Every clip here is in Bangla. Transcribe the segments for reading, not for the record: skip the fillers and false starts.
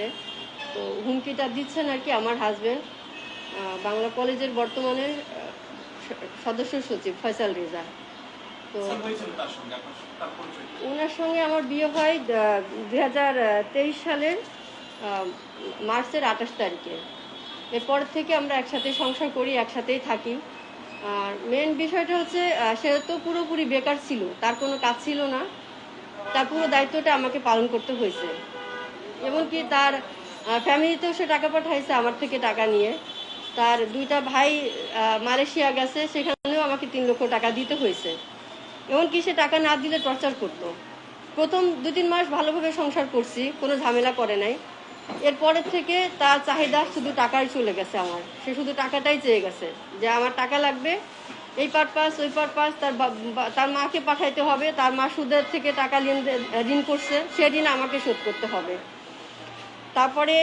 সাথে। তো হুমকিটা দিচ্ছেন আর কি আমার হাজবেন্ড, বাংলা কলেজের বর্তমানে সদস্য সচিব ফয়সাল রেজা। তো ওনার সঙ্গে আমার বিয়ে হয় 2023 সালের মার্চের 28 তারিখে। এরপর থেকে আমরা একসাথে সংসার করি, একসাথেই থাকি। আর মেন বিষয়টা হচ্ছে সে তো পুরোপুরি বেকার ছিল, তার কোনো কাজ ছিল না, তার পুরো দায়িত্বটা আমাকে পালন করতে হয়েছে। এমনকি তার ফ্যামিলিতেও সে টাকা পাঠাইছে আমার থেকে টাকা নিয়ে। তার 2টা ভাই মালয়েশিয়া গেছে, সেখানেও আমাকে 3 লক্ষ টাকা দিতে হয়েছে। এমনকি সে টাকা না দিলে টর্চার করতো। প্রথম 2-3 মাস ভালোভাবে সংসার করছি, কোনো ঝামেলা করে নাই। এরপরের থেকে তার চাহিদা শুধু টাকাই চলে গেছে আমার, সে শুধু টাকাটাই চেয়ে গেছে যে আমার টাকা লাগবে, এই পারপাস ওই পারপাস। তার মাকে পাঠাইতে হবে, তার মা সুদের থেকে টাকা ঋণ করছে, সে ঋণ আমাকে শোধ করতে হবে। তারপরে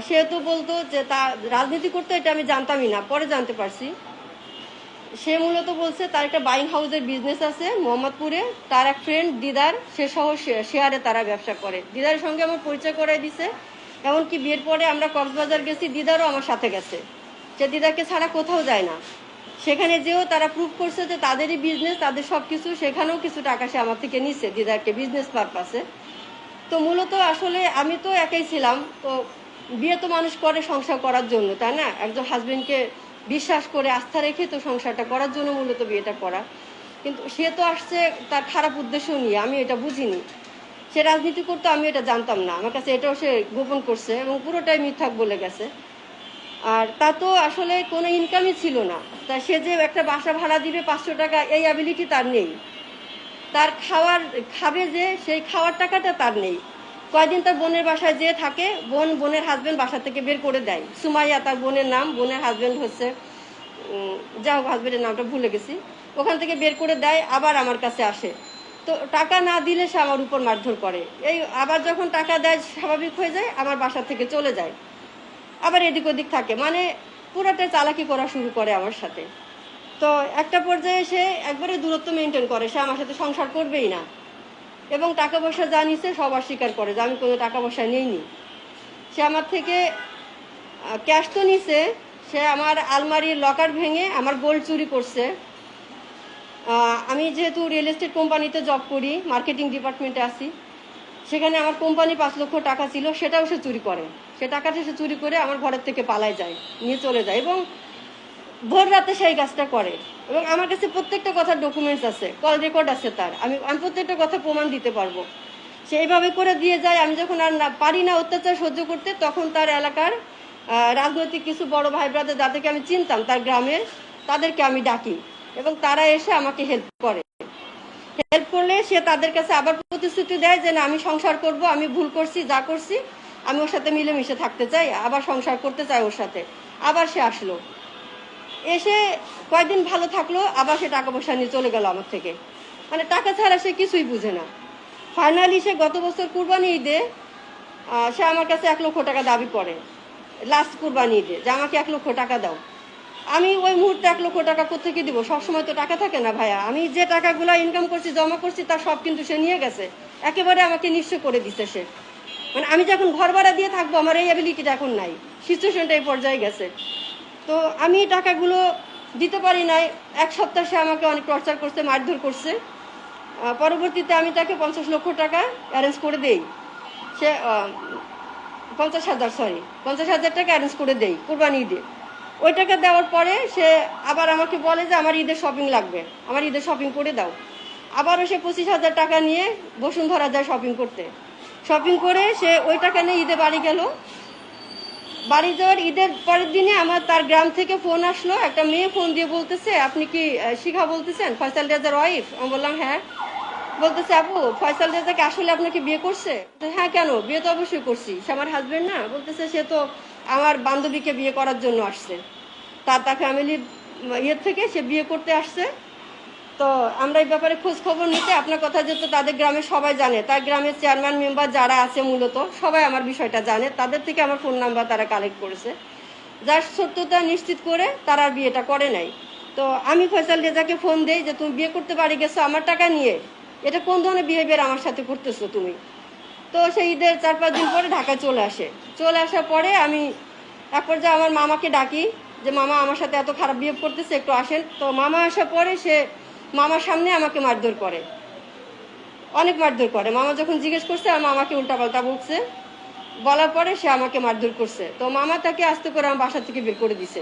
সে তো বলতো যে তার রাজনীতি করতে, এটা আমি জানতামই না, পরে জানতে পারছি। সে মূলত বলছে তার একটা বাইং হাউসের বিজনেস আছে মোহাম্মদপুরে, তার এক ফ্রেন্ড দিদার, সে সহ শেয়ারে তারা ব্যবসা করে। দিদার সঙ্গে আমার পরিচয় করাই দিছে। এমনকি বিয়ের পরে আমরা কক্সবাজার গেছি, দিদারও আমার সাথে গেছে। সে দিদাকে ছাড়া কোথাও যায় না। সেখানে যেও তারা প্রুভ করছে যে তাদেরই বিজনেস, তাদের সব কিছু। সেখানেও কিছু টাকা সে আমার থেকে নিচ্ছে দিদারকে বিজনেস পারপাসে। তো মূলত আসলে আমি তো একাই ছিলাম। তো বিয়ে তো মানুষ করে সংসার করার জন্য, তাই না? একজন হাজবেন্ডকে বিশ্বাস করে আস্থা রেখে তো সংসারটা করার জন্য মূলত বিয়েটা করা। কিন্তু সে তো আসছে তার খারাপ উদ্দেশ্য নিয়ে, আমি এটা বুঝিনি। সে রাজনীতি করতো, আমি এটা জানতাম না, আমার কাছে এটাও সে গোপন করছে এবং পুরোটাই মিথ্যা বলে গেছে। আর তা তো আসলে কোনো ইনকামই ছিল না। তা সে যে একটা বাসা ভাড়া দিবে 500 টাকা, এই অ্যাবিলিটি তার নেই। তার খাবে যে সেই খাওয়ার টাকাটা তার নেই। কয়দিন তার বোনের বাসায় যেয়ে থাকে, বোনের হাজবেন্ড বাসা থেকে বের করে দেয়। সুমাইয়া তার বোনের নাম, বোনের হাজবেন্ড হচ্ছে যা হোক, হাজবেন্ডের নামটা ভুলে গেছি। ওখান থেকে বের করে দেয়, আবার আমার কাছে আসে। তো টাকা না দিলে সে আমার উপর মারধর করে। এই আবার যখন টাকা দেয় স্বাভাবিক হয়ে যায়, আমার বাসা থেকে চলে যায়, আবার এদিক ওদিক থাকে, মানে পুরাটা চালাকি করা শুরু করে আমার সাথে। তো একটা পর্যায়ে সে একবারে দূরত্ব মেনটেন করে, সে আমার সাথে সংসার করবেই না। এবং টাকা পয়সা যা নিছে সব অস্বীকার করে যে আমি কোনো টাকা পয়সা নিইনি। সে আমার থেকে ক্যাশ তো নিছে, সে আমার আলমারির লকার ভেঙে আমার গোল্ড চুরি করছে। আমি যেহেতু রিয়েল এস্টেট কোম্পানিতে জব করি, মার্কেটিং ডিপার্টমেন্টে আছি, সেখানে আমার কোম্পানি 5 লক্ষ টাকা ছিল, সেটাও সে চুরি করে। সে টাকাটা সে চুরি করে আমার ঘরের থেকে পালায় যায়, নিয়ে চলে যায় এবং ভোর রাতে সেই কাজটা করে। এবং আমার কাছে প্রত্যেকটা কথার ডকুমেন্টস আছে, কল রেকর্ড আছে তার, আমি প্রত্যেকটা কথা প্রমাণ দিতে পারবো। সেইভাবে করে দিয়ে যায়। আমি যখন আর পারি না অত্যাচার সহ্য করতে, তখন তার এলাকার রাজনৈতিক কিছু বড় ভাই ব্রাদার যাদেরকে আমি চিনতাম তার গ্রামের, তাদেরকে আমি ডাকি এবং তারা এসে আমাকে হেল্প করে। হেল্প করলে সে তাদের কাছে আবার প্রতিশ্রুতি দেয় যে না, আমি সংসার করব, আমি ভুল করছি, যা করছি আমি ওর সাথে মিলেমিশে থাকতে চাই, আবার সংসার করতে চাই ওর সাথে। আবার সে আসলো, এসে কয়েকদিন ভালো থাকলো, আবার সে টাকা পয়সা নিয়ে চলে গেল আমার থেকে। মানে টাকা ছাড়া সে কিছুই বুঝে না। ফাইনালি সে গত বছর কুরবানি ঈদে সে আমার কাছে 1 লক্ষ টাকা দাবি করে, লাস্ট কুরবানি ঈদে, যে আমাকে 1 লক্ষ টাকা দাও। আমি ওই মুহূর্তে 1 লক্ষ টাকা কোথেকে দিব? সবসময় তো টাকা থাকে না ভাইয়া। আমি যে টাকাগুলো ইনকাম করছি, জমা করছি, তার সব কিন্তু সে নিয়ে গেছে, একেবারে আমাকে নিঃস্ব করে দিচ্ছে সে। মানে আমি যখন ঘর ভাড়া দিয়ে থাকবো, আমার এই অ্যাবিলিটিটা এখন নাই, সিচুয়েশনটা এই পর্যায়ে গেছে। তো আমি টাকাগুলো দিতে পারি নাই। 1 সপ্তাহ সে আমাকে অনেক টর্চার করছে, মারধর করছে। পরবর্তীতে আমি তাকে 50 লক্ষ টাকা অ্যারেঞ্জ করে দেই। সে 50,000 টাকা অ্যারেঞ্জ করে দেই কুরবানি ঈদে। ওই টাকা দেওয়ার পরে সে আবার আমাকে বলে যে আমার ঈদের শপিং লাগবে, আমার ঈদের শপিং করে দাও। আবারও সে 25,000 টাকা নিয়ে বসুন্ধরা যায় শপিং করতে। শপিং করে সে ওই টাকা নিয়ে ঈদে বাড়ি গেল। বাড়ি যাওয়ার ঈদের পরের দিনে আমার তার গ্রাম থেকে ফোন আসলো, একটা মেয়ে ফোন দিয়ে বলতেছে, আপনি কি শিখা বলতেছেন, ফয়সাল রেজার ওয়াইফ? আমি বললাম হ্যাঁ। বলতেছে, আপু ফয়সাল রেজাকে আসলে আপনাকে বিয়ে করছে? হ্যাঁ, কেন? বিয়ে তো অবশ্যই করছি, সে আমার হাজবেন্ড না। বলতেছে সে তো আমার বান্ধবীকে বিয়ে করার জন্য আসছে, তার ফ্যামিলির ইয়ের থেকে সে বিয়ে করতে আসছে। তো আমরা এই ব্যাপারে খোঁজ খবর নিতে, আপনার কথা যেহেতু তাদের গ্রামে সবাই জানে, তার গ্রামের চেয়ারম্যান মেম্বার যারা আছে মূলত সবাই আমার বিষয়টা জানে, তাদের থেকে আমার ফোন নাম্বার তারা কালেক্ট করেছে, যার সত্যতা নিশ্চিত করে তারা আর বিয়েটা করে নাই। তো আমি ফয়সাল রেজাকে ফোন দেই যে তুমি বিয়ে করতে পারি গেছো আমার টাকা নিয়ে, এটা কোন ধরনের বিহেভিয়ার আমার সাথে করতেছো তুমি? তো তো সেই ঈদের 4-5 দিন পরে ঢাকায় চলে আসার পরে আমি এক পর্যায়ে আমার মামাকে ডাকি যে মামা আমার সাথে এত খারাপ বিহেভ করতেছে, একটু আসেন। তো মামা আসার পরে সে মামার সামনে আমাকে মারধর করে, অনেক মারধর করে। মামা যখন জিজ্ঞেস করছে আমার মামাকে উল্টাপাল্টা বলছে, বলার পরে সে আমাকে মারধর করছে। তো মামা তাকে আস্তে করে আমার বাসা থেকে বের করে দিছে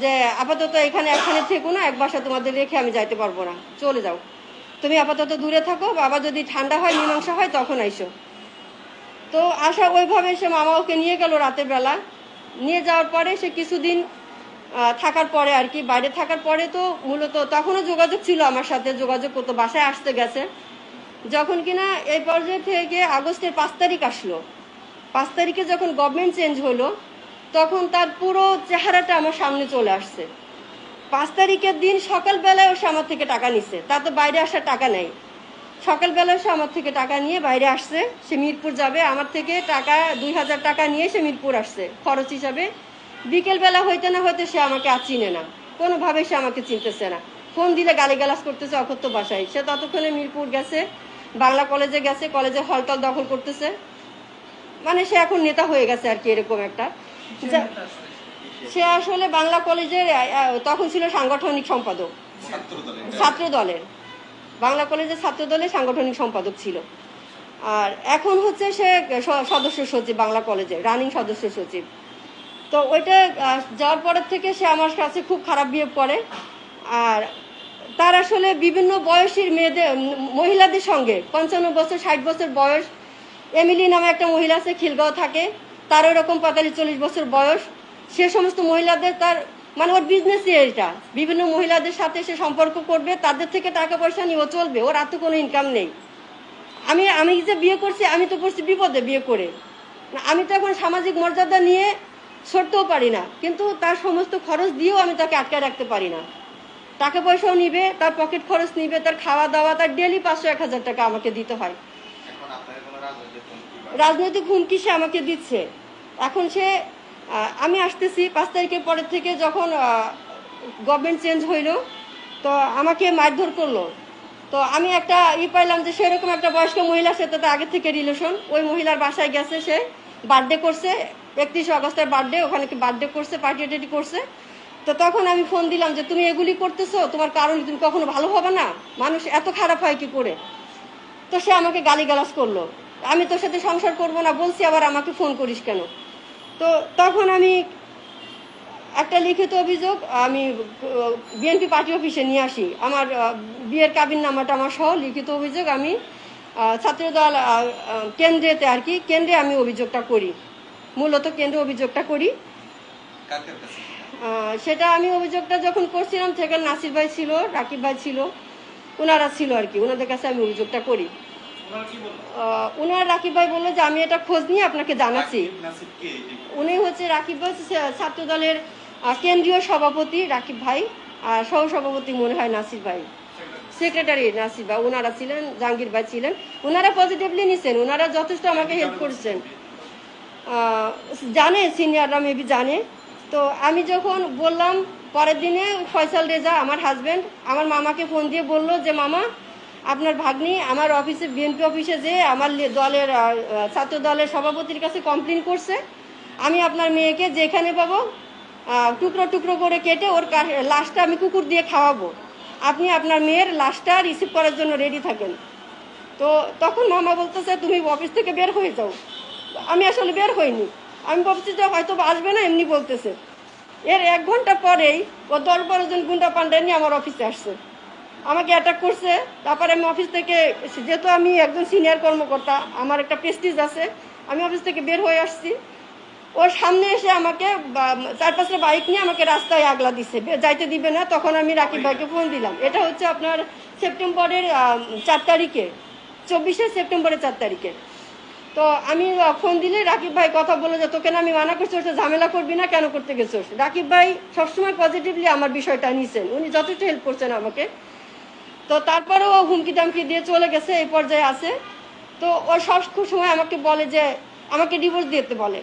যে আপাতত এখানে থেকো না, এক বাসা তোমাদের রেখে আমি যাইতে পারবো না, চলে যাও, তুমি আপাতত দূরে থাকো, বাবা যদি ঠান্ডা হয় মীমাংসা হয় তখন আইসো। তো আসা ওইভাবে সে মামা ওকে নিয়ে গেল রাতের বেলা। নিয়ে যাওয়ার পরে সে কিছুদিন থাকার পরে আর কি, বাইরে থাকার পরে তো মূলত তখনও যোগাযোগ ছিল আমার সাথে, যোগাযোগ করতো, বাসায় আসতে গেছে। যখন কিনা এই পর্যায়ে থেকে আগস্টের 5 তারিখ আসলো, 5 তারিখে যখন গভর্নমেন্ট চেঞ্জ হলো তখন তার পুরো চেহারাটা আমার সামনে চলে আসছে। 5 তারিখের দিন সকালবেলায় সে আমার থেকে টাকা নিছে, তা তো বাইরে আসার টাকা নেই। সকালবেলায় সে আমার থেকে টাকা নিয়ে বাইরে আসছে, সে মিরপুর যাবে, আমার থেকে টাকা 2000 টাকা নিয়ে সে মিরপুর আসছে খরচ হিসাবে। বিকেলবেলা হইতে না হইতে সে আমাকে আর চিনে না, কোনোভাবে সে আমাকে চিনতেছে না। ফোন দিলে গালিগালাজ করতেছে অকথ্য ভাষায়। সে ততক্ষণে মিরপুর গেছে, বাংলা কলেজে গেছে, কলেজে হলটল দখল করতেছে, মানে সে এখন নেতা হয়ে গেছে আর কি, এরকম একটা। সে আসলে বাংলা কলেজের তখন ছিল সাংগঠনিক সম্পাদক, ছাত্র দলের, বাংলা কলেজের ছাত্র দলের সাংগঠনিক সম্পাদক ছিল। আর এখন হচ্ছে সে সদস্য সচিব, বাংলা কলেজের রানিং সদস্য সচিব। তো ওইটা যাওয়ার পরের থেকে সে আমার কাছে খুব খারাপ বিহেভ করে। আর তার আসলে বিভিন্ন বয়সীর মহিলাদের সঙ্গে 55 বছর 60 বছর বয়স, এমিলি নামে একটা মহিলা আছে, খিলগাঁও থাকে, তার ওইরকম 45-40 বছর বয়স। সে সমস্ত মহিলাদের তার মানে ওর বিজনেসই এটা, বিভিন্ন মহিলাদের সাথে সে সম্পর্ক করবে, তাদের থেকে টাকা পয়সা নিয়ে ও চলবে, ওর আর তো কোনো ইনকাম নেই। আমি যে বিয়ে করছি, আমি তো করছি বিপদে বিয়ে করে, আমি তো এখন সামাজিক মর্যাদা নিয়ে সরতেও পারি না, কিন্তু তার সমস্ত খরচ দিয়েও আমি তাকে আটকায় রাখতে পারি না। টাকা পয়সাও নিবে, তার পকেট খরচ নিবে, তার খাওয়া দাওয়া, তার ডেলি 500-1000 টাকা আমাকে দিতে হয়। রাজনৈতিক হুমকি সে আমাকে দিচ্ছে। এখন সে আমি আসতেছি 5 তারিখের পরের থেকে, যখন গভর্নমেন্ট চেঞ্জ হইল তো আমাকে মারধর করলো। তো আমি একটা পাইলাম যে সেরকম একটা বয়স্ক মহিলার সাথে তো আগে থেকে রিলেশন, ওই মহিলার বাসায় গেছে, সে বার্থডে করছে, 31 আগস্টের বার্থডে, ওখানে কি বার্থডে করছে, পার্টি টার্টি করছে। তো তখন আমি ফোন দিলাম যে তুমি এগুলি করতেছো, তোমার কারণে তুমি কখনো ভালো হবে না, মানুষ এত খারাপ হয় কি করে। তো সে আমাকে গালিগালাজ করলো, আমি তোর সাথে সংসার করবো না বলছি, আবার আমাকে ফোন করিস কেন। তো তখন আমি একটা লিখিত অভিযোগ আমি বিএনপি পার্টি অফিসে নিয়ে আসি, আমার বিয়ের কাবিননামাটা আমার সহ লিখিত অভিযোগ আমি ছাত্রদল কেন্দ্রেতে আর কি, কেন্দ্রে আমি অভিযোগটা করি, মূলত কেন্দ্রে অভিযোগটা করি। সেটা আমি অভিযোগটা যখন করছিলাম থেকে নাসির ভাই ছিল, রাকিব ভাই ছিল, ওনারা ছিল আর কি, ওনাদের কাছে আমি অভিযোগটা করি। রাকিব ভাই বললো যে আমি এটা খোঁজ নিয়ে আপনাকে জানাচ্ছি। উনি হচ্ছে রাকিব ভাই ছাত্র দলের কেন্দ্রীয় সভাপতি রাকিব ভাই, আর সহ সভাপতি মনে হয় নাসির ভাই, সেক্রেটারি নাসির ভাই, ওনারা ছিলেন, জাহাঙ্গীর ভাই ছিলেন। ওনারা পজিটিভলি নিছেন, ওনারা যথেষ্ট আমাকে হেল্প করেছেন, জানে, সিনিয়ররা মেবি জানে। তো আমি যখন বললাম, পরের দিনে ফয়সাল রেজা আমার হাজব্যান্ড আমার মামাকে ফোন দিয়ে বলল যে মামা আপনার ভাগ্নি আমার অফিসে, বিএনপি অফিসে যে আমার দলের ছাত্র দলের সভাপতির কাছে কমপ্লেন করছে, আমি আপনার মেয়েকে যেখানে পাবো টুকরো টুকরো করে কেটে ওর লাশটা আমি কুকুর দিয়ে খাওয়াবো, আপনি আপনার মেয়ের লাশটা রিসিভ করার জন্য রেডি থাকেন। তো তখন মামা বলতেছে তুমি অফিস থেকে বের হয়ে যাও। আমি আসলে বের হইনি, আমি ভাবছি যে হয়তো আসবে না, এমনি বলতেছে। এর 1 ঘন্টা পরেই ও 10-12 জন গুন্ডা পান্ডা নিয়ে আমার অফিসে আসছে, আমাকে অ্যাটাক করছে। তারপরে আমি অফিস থেকে, যেহেতু আমি একজন সিনিয়র কর্মকর্তা, আমার একটা প্রেস্টিজ আছে, আমি অফিস থেকে বের হয়ে আসছি। ওর সামনে এসে আমাকে 4-5টা বাইক নিয়ে আমাকে রাস্তায় আগলা দিছে, যাইতে দিবে না। তখন আমি রাকিব ভাইকে ফোন দিলাম, এটা হচ্ছে আপনার সেপ্টেম্বরের 4 তারিখে, 24শে সেপ্টেম্বরের 4 তারিখে। তো আমি ফোন দিলে রাকিব ভাই কথা বলে যে তোকে না আমি মানা করছি, ওটা ঝামেলা করবি না, কেন করতে গেছিস। রাকিব ভাই সবসময় পজিটিভলি আমার বিষয়টা নিছেন, উনি যথেষ্ট হেল্প করছেন আমাকে। তো তারপরেও হুমকি টামকি দিয়ে চলে গেছে, এই পর্যায়ে আছে। তো ও সব সময় আমাকে বলে যে আমাকে ডিভোর্স দিতে বলে,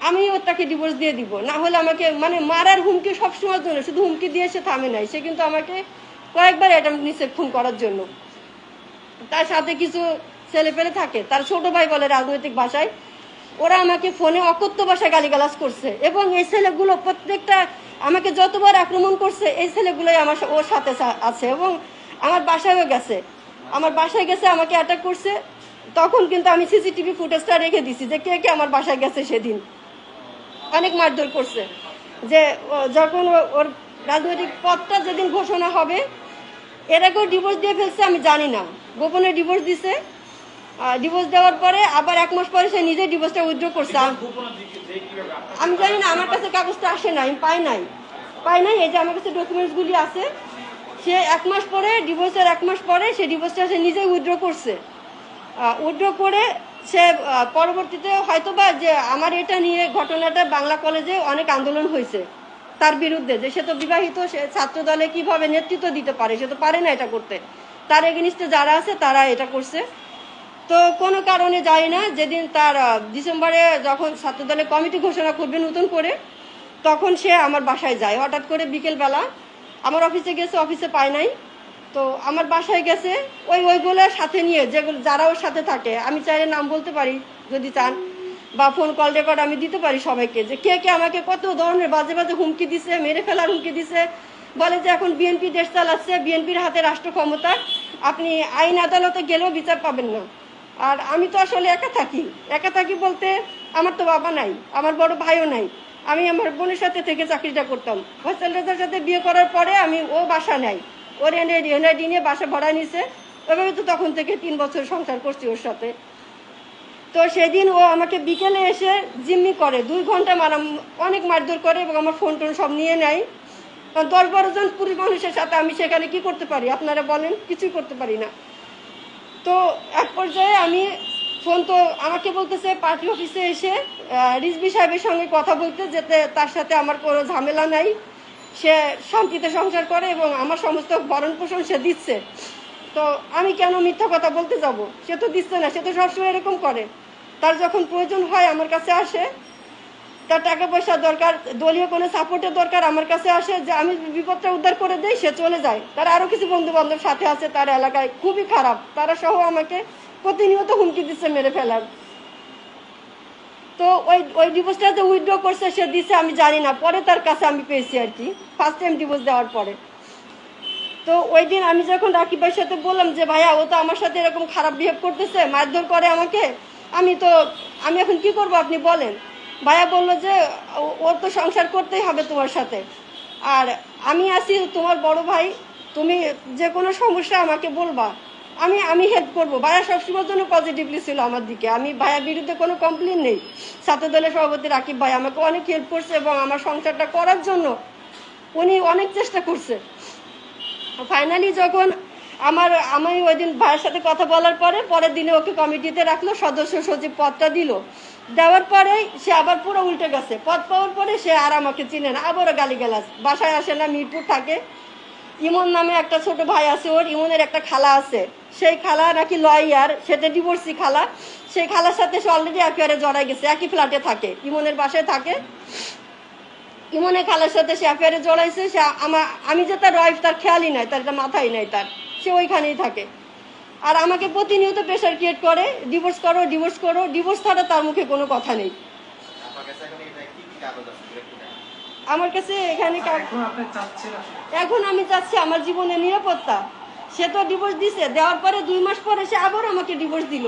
আমি ওর তাকে ডিভোর্স দিয়ে দিব, না হলে আমাকে মানে মারার হুমকি সবসময় জন্য, শুধু হুমকি দিয়ে সে থামে নাই, সে কিন্তু আমাকে কয়েকবার অ্যাটেম্প্ট নিছে খুন করার জন্য। তার সাথে কিছু ছেলে পেলে থাকে, তার ছোট ভাই বলে রাজনৈতিক ভাষায়, ওরা আমাকে ফোনে অকথ্য ভাষায় গালিগালাজ করছে। এবং এই ছেলেগুলো প্রত্যেকটা আমাকে যতবার আক্রমণ করছে, এই ছেলেগুলোই আমার ওর সাথে আছে এবং আমার বাসায়ও গেছে, আমার বাসায় গেছে, আমাকে অ্যাটাক করছে। তখন কিন্তু আমি সিসিটিভি ফুটেজটা রেখে দিছি যে কে কে আমার বাসায় গেছে। সেদিন অনেক মারধর করছে। যে যখন ওর রাজনৈতিক পদটা যেদিন ঘোষণা হবে, এর আগেও ডিভোর্স দিয়ে ফেলছে, আমি জানি না, গোপনে ডিভোর্স দিছে। ডিভোর্স দেওয়ার পরে আবার 1 মাস পরে সে নিজে ডিভোর্সটা উইথড্র করছে। আমি জানি না, আমার কাছে কাগজটা আসে নাই, আমি পাই নাই। এই যে আমার কাছে ডকুমেন্টসগুলি আছে। সে 1 মাস পরে, ডিভোর্সের 1 মাস পরে সে ডিভোর্সটা সে নিজেই উইথড্র করছে। উইথড্র করে সে পরবর্তীতে হয়তোবা যে আমার এটা নিয়ে ঘটনাটা বাংলা কলেজে অনেক আন্দোলন হয়েছে তার বিরুদ্ধে, যে সে তো বিবাহিত, সে ছাত্র দলে কিভাবে নেতৃত্ব দিতে পারে, সে তো পারে না এটা করতে। তার এগেনিস্টে যারা আছে তারা এটা করছে। তো কোনো কারণে যায় না, যেদিন তার ডিসেম্বরে যখন ছাত্রদলে কমিটি ঘোষণা করবে নতুন করে, তখন সে আমার বাসায় যায়। হঠাৎ করে বিকেলবেলা আমার অফিসে গেছে, অফিসে পায় নাই, তো আমার বাসায় গেছে ওইগুলোর সাথে নিয়ে, যেগুলো যারা ওর সাথে থাকে। আমি চাইলে নাম বলতে পারি যদি চান, বা ফোন কল রেকর্ড আমি দিতে পারি সবাইকে, যে কে কে আমাকে কত ধরনের বাজে বাজে হুমকি দিছে, মেরে ফেলার হুমকি দিছে। বলে যে এখন বিএনপি দেশ চালাচ্ছে, বিএনপির হাতে রাষ্ট্র ক্ষমতা, আপনি আইন আদালতে গেলেও বিচার পাবেন না। আর আমি তো আসলে একা থাকি বলতে আমার তো বাবা নাই, আমার বড় ভাইও নাই। আমি আমার বোনের সাথে থেকে চাকরিটা করতাম। ফয়সাল রেজার সাথে বিয়ে করার পরে আমি ও বাসা নাই, ওর এনআইডি নিয়ে বাসা ভাড়া নিছে। ওইভাবে তো তখন থেকে 3 বছর সংসার করছি ওর সাথে। তো সেদিন ও আমাকে বিকেলে এসে জিম্মি করে, 2 ঘন্টা অনেক মারধর করে এবং আমার ফোন টোন সব নিয়ে নেয়। 10-12 জন পুরুষ মানুষের সাথে আমি সেখানে কি করতে পারি আপনারা বলেন? কিছুই করতে পারি না। তো এক পর্যায়ে আমি ফোন, তো আমাকে বলতেছে পার্টি অফিসে এসে রিজভী সাহেবের সঙ্গে কথা বলতে, যেতে তার সাথে আমার কোনো ঝামেলা নাই, সে শান্তিতে সংসার করে এবং আমার সমস্ত ভরণ পোষণ সে দিচ্ছে। তো আমি কেন মিথ্যা কথা বলতে যাব? সে তো দিচ্ছে না, সে তো সবসময় এরকম করে। তার যখন প্রয়োজন হয় আমার কাছে আসে, তার টাকা পয়সা দরকার, দলীয় কোনো সাপোর্টের দরকার, আমার কাছে আসে, যে আমি বিপদটা উদ্ধার করে দেই, সে চলে যায়। তার আরও কিছু বন্ধু বান্ধব সাথে আছে তার এলাকায়, খুবই খারাপ, তারা সহ আমাকে প্রতিনিয়ত হুমকি দিচ্ছে মেরে ফেলার। তো ওই ডিভোর্সটা যে উইথড্র করছে সে দিছে আমি জানি না, পরে তার কাছে আমি পেয়েছি আর কি, ফার্স্ট টাইম ডিভোর্স দেওয়ার পরে। তো ওই দিন আমি যখন রাকিব ভাইয়ের সাথে বললাম যে ভাইয়া ও তো আমার সাথে এরকম খারাপ বিহেভ করতেছে, মারধর করে আমাকে, আমি এখন কি করব আপনি বলেন। ভাইয়া বললো যে ওর তো সংসার করতেই হবে তোমার সাথে, আর আমি আছি তোমার বড় ভাই, তুমি যে কোনো সমস্যা আমাকে বলবা, আমি হেল্প করবো। ভাইয়া সবসময়ের জন্য পজিটিভলি ছিল আমার দিকে, আমি ভাইয়ার বিরুদ্ধে কোনো কমপ্লেন নেই। ছাত্রদলের সভাপতি রাকিব ভাই আমাকে অনেক হেল্প করছে এবং আমার সংসারটা করার জন্য উনি অনেক চেষ্টা করছে। ফাইনালি যখন আমি ওই দিন ভাইয়ের সাথে কথা বলার পরের দিনে ওকে কমিটিতে রাখলো, সদস্য সচিব পদটা দিল। দেওয়ার পরেই সে আবার পুরো উল্টে গেছে। পদ পাওয়ার পরে সে আর আমাকে চিনে না, আবারও গালিগালাজ, বাসায় আসে না, মিরপুর থাকে। ইমন নামে একটা ছোট ভাই আছে ওর, ইমনের একটা খালা আছে, সেই খালা নাকি লয়ার, সেটা ডিভোর্সি খালা। সেই খালার সাথে সে অলরেডি অ্যাফেয়ারে জড়াই গেছে, একই ফ্ল্যাটে থাকে, ইমনের বাসায় থাকে। ইমনের খালার সাথে সে অ্যাফেয়ারে জড়াইছে। সে আমি যে তার ওয়াইফ তার খেয়ালই নাই, তার এটা মাথায় নাই, তার সে ওইখানেই থাকে। আর আমাকে প্রতিনিয়ত প্রেশার ক্রিয়েট করে, ডিভোর্স করো ডিভোর্স করো, ডিভোর্স ছাড়া তার মুখে কোনো কথা নেই। আমার কাছে এখানে এখন আমি চাচ্ছি আমার জীবনের নিরাপত্তা। সে তো ডিভোর্স দিছে, দেওয়ার পরে 2 মাস পরে সে আবার আমাকে ডিভোর্স দিল।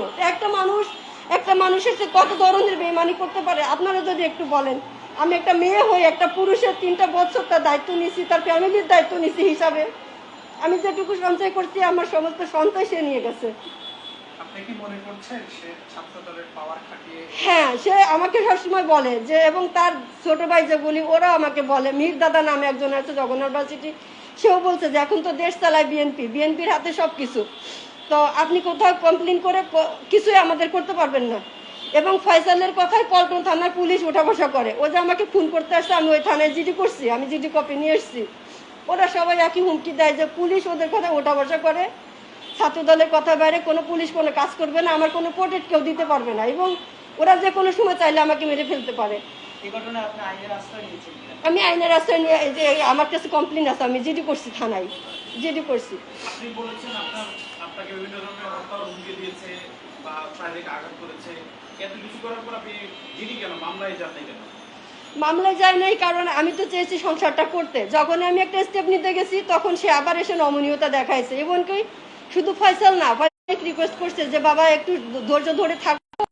একটা মানুষের সে কত ধরনের বেইমানি করতে পারে আপনারা যদি একটু বলেন। আমি একটা মেয়ে হয়ে একটা পুরুষের 3টা বছর তার দায়িত্ব নিয়েছি, তার ফ্যামিলির দায়িত্ব নিয়েছি হিসাবে। আমি যেটুকু সঞ্চয় করছি আমার সমস্ত সঞ্চয় সে নিয়ে গেছে। হ্যাঁ, সে আমাকে সবসময় বলে যে, এবং তার ছোট ভাই যেগুলি ওরা আমাকে বলে, মীর দাদা নামে একজন আছে জগন্নাথ ভার্সিটি, সেও বলছে যে এখন তো দেশ চালায় বিএনপির হাতে সব কিছু, তো আপনি কোথাও কমপ্লেন করে কিছুই আমাদের করতে পারবেন না। এবং ফয়সালের কথায় পল্টন থানার পুলিশ উঠা বসা করে। ও যে আমাকে খুন করতে আসছে, আমি ওই থানায় জিডি করছি, আমি জিডি কপি নিয়ে এসেছি। ওরা সবাই একই হুমকি দেয় যে পুলিশ ওদের কথায় ওঠা বসা করে, ছাত্র দলের কথা বাইরে কোনো পুলিশ কোনো কাজ করবে না, আমার কোনো প্রোটেক্ট কেউ দিতে পারবে না, এবং ওরা যে কোনো সময় চাইলে আমাকে মেরে ফেলতে পারে। আমি আইনের আশ্রয় নিয়ে, যে আমার কাছে কমপ্লেন আছে, আমি জিডি করছি, থানায় জিডি করছি। বা শারীরিক আঘাত করেছে, এত কিছু করার পর আপনি জিডি কেন মামলায় যান নাই কেন? মামলায় যায় নাই কারণ আমি তো চেয়েছি সংসারটা করতে। যখন আমি একটা স্টেপ নিতে গেছি তখন সে আবার এসে নমনীয়তা দেখাইছে, এমনকি শুধু ফয়সাল না, রিকোয়েস্ট করছে যে বাবা একটু ধৈর্য ধরে থাকো,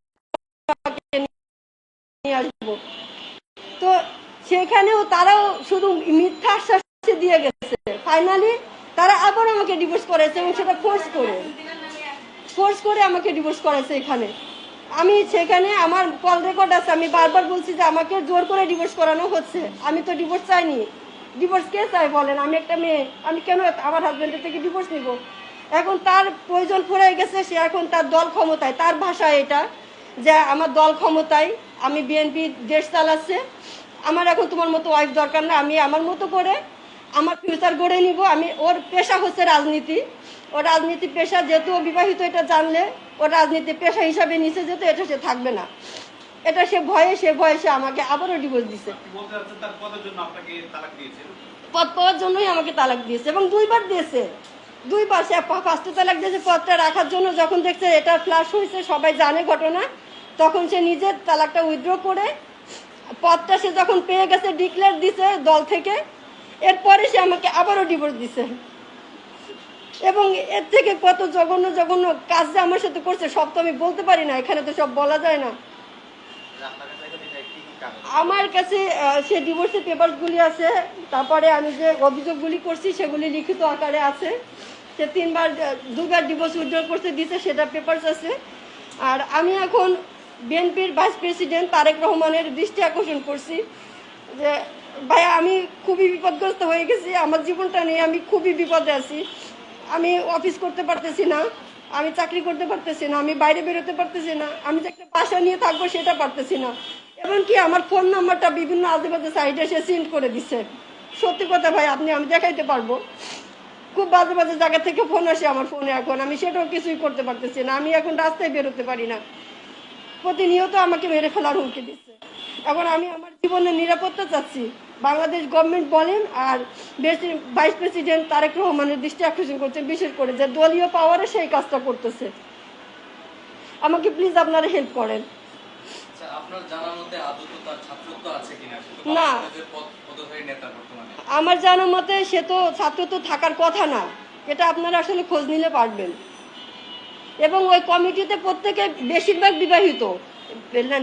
নিয়ে আসবো। তো সেখানেও তারাও শুধু মিথ্যা আশ্বাস দিয়ে গেছে। ফাইনালি তারা আবার আমাকে ডিভোর্স করেছে এবং সেটা ফোর্স করে আমাকে ডিভোর্স করেছে। এখানে আমি সেখানে আমার কল রেকর্ড আছে, আমি বারবার বলছি যে আমাকে জোর করে ডিভোর্স করানো হচ্ছে। আমি তো ডিভোর্স চাইনি। ডিভোর্স কে চাই বলেন? আমি একটা মেয়ে, আমি কেন আমার হাজব্যান্ডের থেকে ডিভোর্স নিব? এখন তার প্রয়োজন পড়ে গেছে, সে এখন তার দল ক্ষমতায়, তার ভাষা এটা যে আমার দল ক্ষমতায়, আমি বিএনপি দেশ চালাচ্ছে, আমার এখন তোমার মতো ওয়াইফ দরকার না, আমি আমার মতো করে আমার ফিউচার গড়ে নিব। আমি, ওর পেশা হচ্ছে রাজনীতি, ওর রাজনীতি পেশা, যেহেতু ও বিবাহিত, এটা জানলে ওর রাজনীতি পেশা হিসাবে নিচে যেত, এটা সে থাকবে না। এটা সে ভয়ে সে আমাকে আবারও ডিভোর্স দিছে। পদ পাওয়ার জন্যই আমাকে তালাক দিয়েছে এবং দুইবার দিয়েছে। দুইবার সে ফার্স্টে তালাক দিয়েছে পদটা রাখার জন্য, যখন দেখছে এটা ফ্লাশ হয়েছে, সবাই জানে ঘটনা, তখন সে নিজের তালাকটা উইথড্র করে পদটা সে যখন পেয়ে গেছে ডিক্লেয়ার দিছে দল থেকে, এরপরে সে আমাকে আবারও ডিভোর্স দিছে। এবং এর থেকে কত জঘন্য জঘন্য কাজ যে আমার সাথে করছে সব তো আমি বলতে পারি না, এখানে তো সব বলা যায় না। আমার কাছে সে ডিভোর্সের পেপারসগুলি আছে, তারপরে আমি যে অভিযোগগুলি করছি সেগুলি লিখিত আকারে আছে। সে দুবার ডিভোর্স উইথড্র করতে দিতে, সেটা পেপারস আছে। আর আমি এখন বিএনপির ভাইস প্রেসিডেন্ট তারেক রহমানের দৃষ্টি আকর্ষণ করছি যে ভাইয়া, আমি খুবই বিপদগ্রস্ত হয়ে গেছি, আমার জীবনটা নিয়ে আমি খুবই বিপদে আছি। আমি অফিস করতে পারতেছি না, আমি চাকরি করতে পারতেছি না, আমি বাইরে বেরোতে পারতেছি না, আমি যে একটা বাসা নিয়ে থাকবো সেটা পারতেছি না। এমনকি আমার ফোন নাম্বারটা বিভিন্ন আজেবাজে সাইডে এসে সেন্ড করে দিচ্ছে। সত্যি কথা ভাই, আমি দেখাইতে পারবো, খুব বাজে বাজে জায়গা থেকে ফোন আসে আমার ফোনে। এখন আমি সেটাও কিছুই করতে পারতেছি না, আমি এখন রাস্তায় বেরোতে পারি না, প্রতিনিয়ত আমাকে মেরে ফেলার হুমকি দিচ্ছে। এখন আমি আমার জীবনের নিরাপত্তা চাচ্ছি, বাংলাদেশ গভর্নমেন্ট বলেন আর ভাইস প্রেসিডেন্ট তারেক রহমানের দৃষ্টি আকর্ষণ করছেন, বিশেষ করে যে দলীয় পাওয়ারে সেই কাজটা করতেছে। আমাকে প্লিজ আপনারা হেল্প করেন। না, আমার জানার মতে সে তো ছাত্র তো থাকার কথা না, এটা আপনারা আসলে খোঁজ নিলে পারবেন। এবং ওই কমিটিতে প্রত্যেকে বেশিরভাগ বিবাহিত।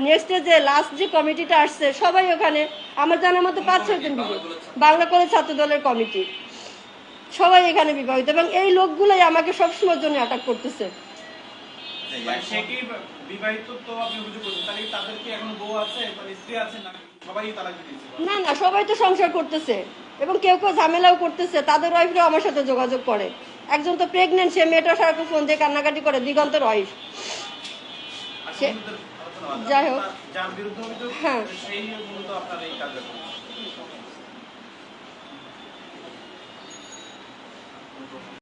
নেক্সটে যে লাস্ট যে কমিটিটা আসছে সবাই ওখানে, আমার জানার মতো 5-6 জন বাংলা কলেজ ছাত্র দলের কমিটি, সবাই এখানে বিবাহিত। এবং এই লোকগুলোই আমাকে সবসময়ের জন্য অ্যাটাক করতেছে। না না, সবাই তো সংসার করতেছে এবং কেউ কেউ ঝামেলাও করতেছে, তাদের ওয়াইফরাও আমার সাথে যোগাযোগ করে। একজন তো প্রেগনেন্ট, সে মেয়েটা সারাক্ষণ ফোন দিয়ে কান্নাকাটি করে, দিগন্তের ওয়াইফ। যাই হোক, হ্যাঁ।